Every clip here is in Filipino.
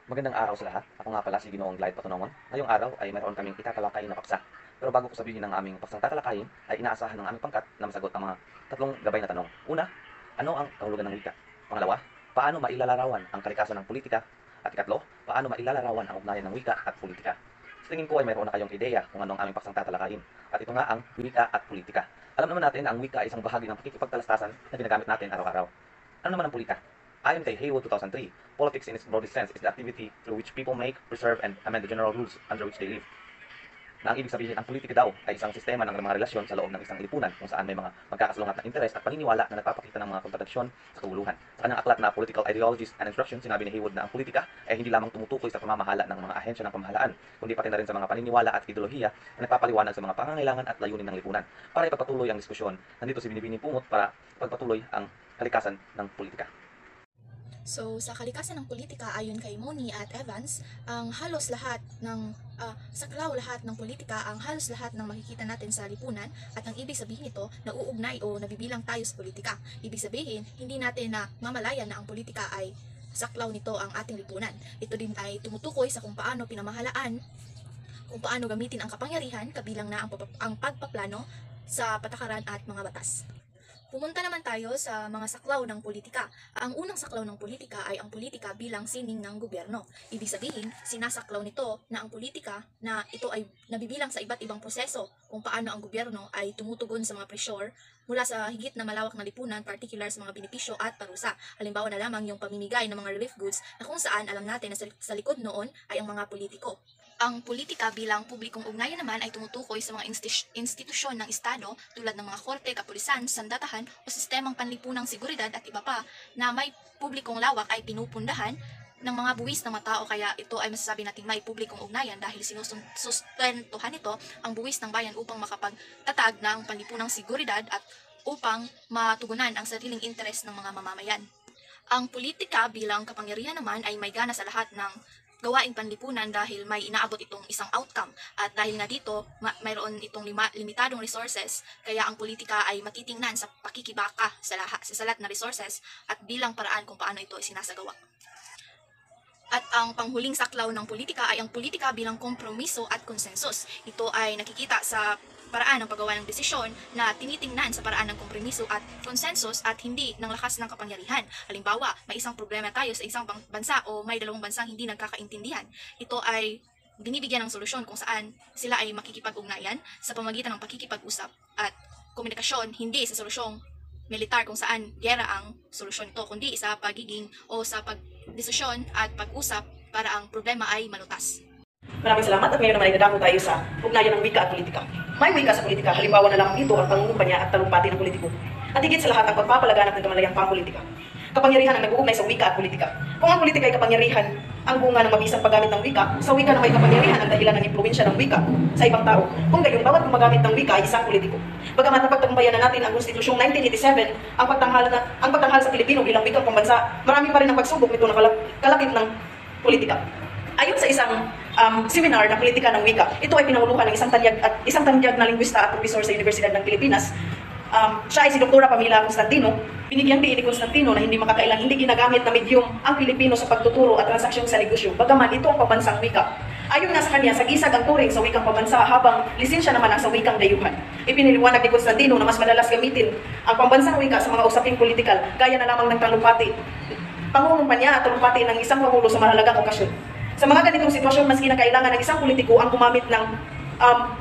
Magandang araw sa lahat. Ako nga pala si Ginoong Glide Patunongon. Ngayong araw ay mayroon kaming itatalakay na paksa. Pero bago ko sabihin ng aming paksang tatalakayin, ay inaasahan ng aming pangkat na masagot ang mga tatlong gabay na tanong. Una, ano ang kahulugan ng wika? Pangalawa, paano mailalarawan ang kalikasan ng politika? At ikatlo, paano mailalarawan ang ugnayan ng wika at politika? Sa tingin ko ay mayroon na kayong ideya kung ano ang aming paksang tatalakayin. At ito nga ang wika at politika. Alam naman natin na ang wika ay isang bahagi ng pakikipagtalastasan na ginagamit natin araw-araw. Ano naman ang politika? Ayon kay Haywood 2003, politics in its broadest sense is the activity through which people make, preserve, and amend the general rules under which they live. Na ang ibig sabihin, ang politika daw ay isang sistema ng mga relasyon sa loob ng isang lipunan kung saan may mga magkakasalungat na interes at paniniwala na nagpapakita ng mga kontradiksyon sa kaguluhan. Sa kanyang aklat na Political Ideologies and Instructions, sinabi ni Haywood na ang politika ay hindi lamang tumutukoy sa pamamahala ng mga ahensya ng pamahalaan, kundi pati na rin sa mga paniniwala at ideolohiya na nagpapaliwanag sa mga pangangailangan at layunin ng lipunan. Para ipagpatuloy ang diskusyon, nandito si Binibini Pungot para pagpatuloy ang kalikasan ng politika. So, sa kalikasan ng politika, ayon kay Moni at Evans, ang halos lahat ng saklaw lahat ng politika, ang halos lahat ng makikita natin sa lipunan, at ang ibig sabihin nito, nauugnay o nabibilang tayo sa politika. Ibig sabihin, hindi natin na mamalayan na ang politika ay saklaw nito ang ating lipunan. Ito din ay tumutukoy sa kung paano pinamahalaan, kung paano gamitin ang kapangyarihan, kabilang na ang pagpaplano sa patakaran at mga batas. Pumunta naman tayo sa mga saklaw ng politika. Ang unang saklaw ng politika ay ang politika bilang sining ng gobyerno. Ibig sabihin, sinasaklaw nito na ang politika na ito ay nabibilang sa iba't ibang proseso kung paano ang gobyerno ay tumutugon sa mga pressure mula sa higit na malawak na lipunan, particular sa mga benepisyo at parusa. Halimbawa na lamang yung pamimigay ng mga relief goods na kung saan alam natin na sa likod noon ay ang mga politiko. Ang politika bilang publikong ugnayan naman ay tumutukoy sa mga institusyon ng Estado tulad ng mga korte, kapulisan, sandatahan o sistemang panlipunang seguridad at iba pa na may publikong lawak ay pinupundahan ng mga buwis ng mga tao, kaya ito ay masasabi natin may publikong ugnayan dahil sinusustentuhan nito ang buwis ng bayan upang makapagtatag ng panlipunang seguridad at upang matugunan ang sariling interes ng mga mamamayan. Ang politika bilang kapangyarihan naman ay may gana sa lahat ng gawaing panlipunan dahil may inaabot itong isang outcome, at dahil nga dito mayroon itong limitadong resources, kaya ang politika ay matitingnan sa pakikibaka sa salat na resources at bilang paraan kung paano ito sinasagawa. At ang panghuling saklaw ng politika ay ang politika bilang kompromiso at konsensus. Ito ay nakikita sa paraan ng paggawa ng desisyon na tinitingnan sa paraan ng kompromiso at konsensus at hindi ng lakas ng kapangyarihan. Halimbawa, may isang problema tayo sa isang bansa o may dalawang bansang hindi nagkakaintindihan. Ito ay binibigyan ng solusyon kung saan sila ay makikipag-ugnayan sa pamamagitan ng pakikipag-usap at komunikasyon, hindi sa solusyong militar kung saan giyera ang solusyon ito, kundi sa pagiging o sa pagdesisyon at pag-usap para ang problema ay malutas. Maraming salamat at ngayon naman ay dadako tayo sa ugnayan ng wika at politika. May wika sa politika, halimbawa na lang dito ang pangungumpanya at talumpati ng politiko. At higit sa lahat ang pagpapalaganap ng kamalayang pampolitika. Kapangyarihan ang nag-uugnay sa wika at politika. Kung ang politika ay kapangyarihan, ang bunga ng mabisang paggamit ng wika, sa wika na may kapangyarihan ang dahilan ng impluwensya ng wika sa ibang tao. Kung gayon, bawat gumagamit ng wika ay isang politiko. Bagamat napagtagumpayan na natin ang Konstitusyong 1987, ang pagtanghal sa Pilipino bilang wikang pambansa, marami pa rin ang pagsubok nito na kalakip ng politika. Ayon sa isang seminar na politika ng wika, ito ay pinanguluhan ng isang tanyag na linguista at profesor sa Universidad ng Pilipinas. Siya ay si Dr. Pamela Constantino. Binigyang diin ni Constantino na hindi makakailang hindi ginagamit na medium ang Pilipino sa pagtuturo at transaksyon sa negosyo, bagaman ito ang pambansang wika. Ayon nga sa kanya, sagisag ang turing sa wikang pambansa habang lisensya naman ang sa wikang dayuhan. Ipiniliwanag ni Constantino na mas madalas gamitin ang pambansang wika sa mga usaping politikal, gaya na lamang ng talumpati, pangungumpanya at talumpati ng isang pangulo sa mahalagang okasyon. Sa mga ganitong sitwasyon, mas kinakailangan ng isang politiko ang gumamit ng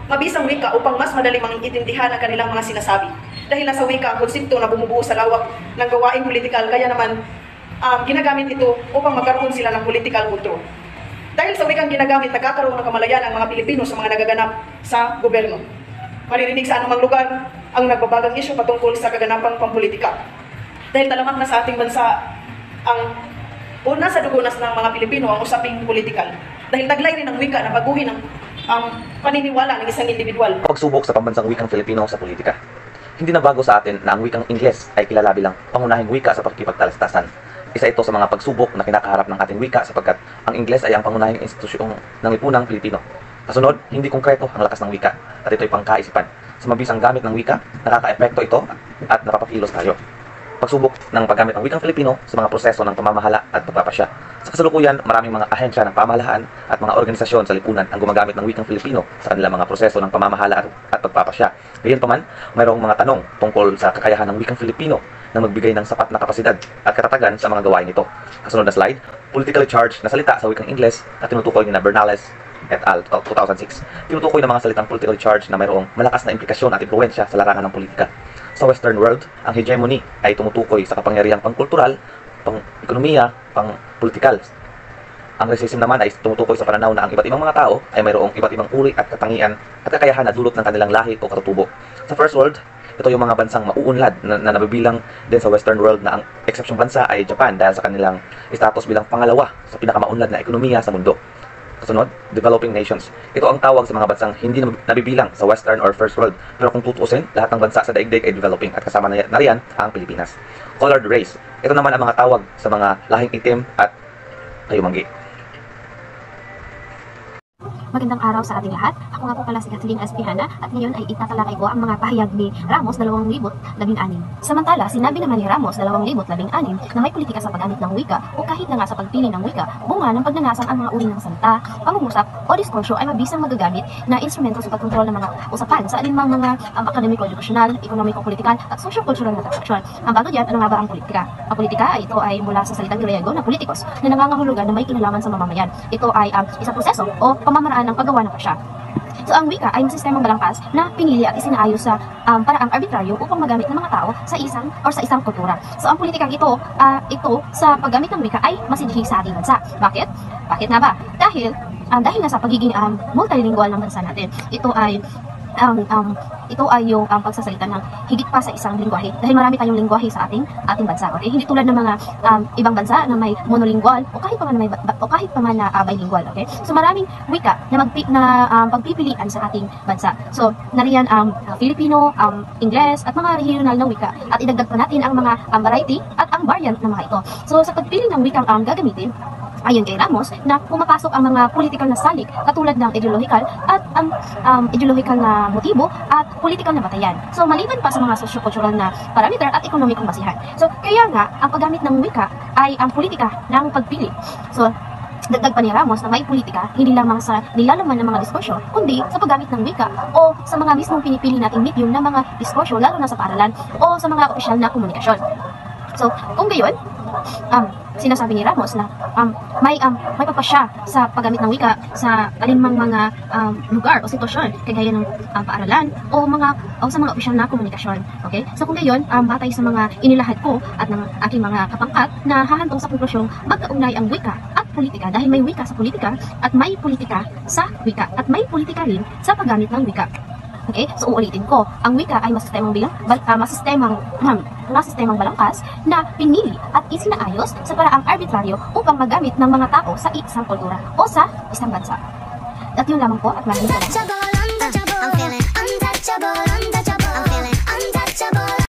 mabisang wika upang mas madali maintindihan ang kanilang mga sinasabi. Dahil nasa wika ang konsepto na bumubuo sa lawak ng gawaing politikal, kaya naman ginagamit ito upang magkaroon sila ng political control. Dahil sa wikang ginagamit, nagkakaroon ng kamalayan ang mga Pilipino sa mga nagaganap sa gobyerno. Maririnig sa anumang lugar ang nagbabagang isyu patungkol sa kaganapang pampolitika. Dahil talamak na sa ating bansa ang una sa dugunas ng mga Pilipino ang usaping politikal. Dahil taglay rin ng wika na baguhin ang paniniwala ng isang individual. Pagsubok sa pambansang wikang Filipino sa politika. Hindi na bago sa atin na ang wikang Ingles ay kilala bilang pangunahing wika sa pakikipagtalastasan. Isa ito sa mga pagsubok na kinakaharap ng ating wika sapagkat ang Ingles ay ang pangunahing institusyong ng lipunang Pilipino. Kasunod, hindi konkreto ang lakas ng wika at ito'y pangkaisipan. Sa mabisang gamit ng wika, nakaka-epekto ito at napapakilos tayo. pagsubok ng paggamit ng wikang Filipino sa mga proseso ng pamamahala at pagpapasya. Sa kasalukuyan, maraming mga ahensya ng pamahalaan at mga organisasyon sa lipunan ang gumagamit ng wikang Filipino sa kanilang mga proseso ng pamamahala at pagpapasya. Gayunpaman, mayroong mga tanong tungkol sa kakayahan ng wikang Filipino na magbigay ng sapat na kapasidad at katatagan sa mga gawain nito. Kasunod na slide, politically charged na salita sa wikang Ingles na tinutukoy ni Bernales et al. 2006. Tinutukoy ng mga salitang politically charged na mayroong malakas na implikasyon at impluwensya sa larangan ng politika. Sa Western world, ang hegemony ay tumutukoy sa kapangyarihang pangkultural, pang-ekonomiya, pang-politikal. Ang racism naman ay tumutukoy sa pananaw na ang iba't ibang mga tao ay mayroong iba't ibang uri at katangian at kakayahan na dulot ng kanilang lahi o katutubo. Sa First World, ito yung mga bansang mauunlad na nabibilang din sa Western world na ang exception bansa ay Japan dahil sa kanilang status bilang pangalawa sa pinakamaunlad na ekonomiya sa mundo. Kasunod, developing nations. Ito ang tawag sa mga bansang hindi nabibilang sa Western or First World. Pero kung tutuusin, lahat ng bansa sa daigdig ay developing at kasama na riyan ang Pilipinas. Colored race. Ito naman ang mga tawag sa mga lahing itim at kayumanggi. Magandang araw sa ating lahat. Ako nga po pala si Kathleen Espihana at ngayon ay itatalakay ko ang mga pahayag ni Ramos 2016. Samantala, sinabi naman ni Ramos 2016 na may politika sa paggamit ng wika o kahit na nga sa pagpili ng wika, bunga ng pagnanasang ang mga uri ng salita, pangungusap o diskursyo ay mabisang magagamit na instrumento sa pagkontrol ng mga usapan sa alinmang mga akademiko-edukasyonal, ekonomiko-politikal at socio-cultural na transaksyon. Ang bago diyan, ano nga ba ang politika? Ang politika ay ito ay mula sa salitang Griego na politikos na nangangahulugan na may kinalaman sa mamamayan. Ito ay isang proseso o pamamaraan ng paggawa ng pasya. So ang wika ay sistemang balangkas na pinili at isinaayos sa paraang arbitraryo upang magamit ng mga tao sa isang kultura. So ang politikang ito sa paggamit ng wika ay masidhi sa ating bansa. Bakit? Bakit nga ba? Dahil nga sa pagiging multilingual ng bansa natin. Ito ay yung pagsasalita ng higit pa sa isang lingwahe dahil marami tayong lingwahe sa ating bansa. Okay? Hindi tulad ng mga ibang bansa na may monolingual o kahit pa man na bilingual. Okay? So maraming wika na pagpipilian sa ating bansa. So nariyan ang Filipino, Ingles at mga regional na wika at idagdag pa natin ang mga variety at ang variant ng mga ito. So sa pagpili ng wikang gagamitin, ayon kay Ramos, na pumapasok ang mga political na salik katulad ng ideological at ideological na motibo at political na batayan. So maliban pa sa mga socio-cultural na parameter at ekonomikong basihan. So kaya nga ang paggamit ng wika ay ang politika ng pagpili. So dagdag pa ni Ramos na may politika hindi lamang sa nilalaman ng mga diskursyo, kundi sa paggamit ng wika o sa mga mismong pinipili nating medium ng mga diskursyo lalo na sa paaralan o sa mga opisyal na komunikasyon. So kung gayon, sinasabi ni Ramos na may pagpasya sa paggamit ng wika sa alinmang mga lugar o sitwasyon kagaya ng paaralan o sa mga opisyal na komunikasyon. Okay? So kung gayon, batay sa mga inilahad ko at ng aking mga kapangkat na hahantong sa konklusyong magkaugnay ang wika at politika dahil may wika sa politika at may politika sa wika at may politika rin sa paggamit ng wika. Okay? So uulitin ko, ang wika ay masistemang balangkas na pinili at isinaayos sa paraang arbitraryo upang magamit ng mga tao sa isang kultura o sa isang bansa. At yun lamang po at maraming salamat. I'm feeling untouchable.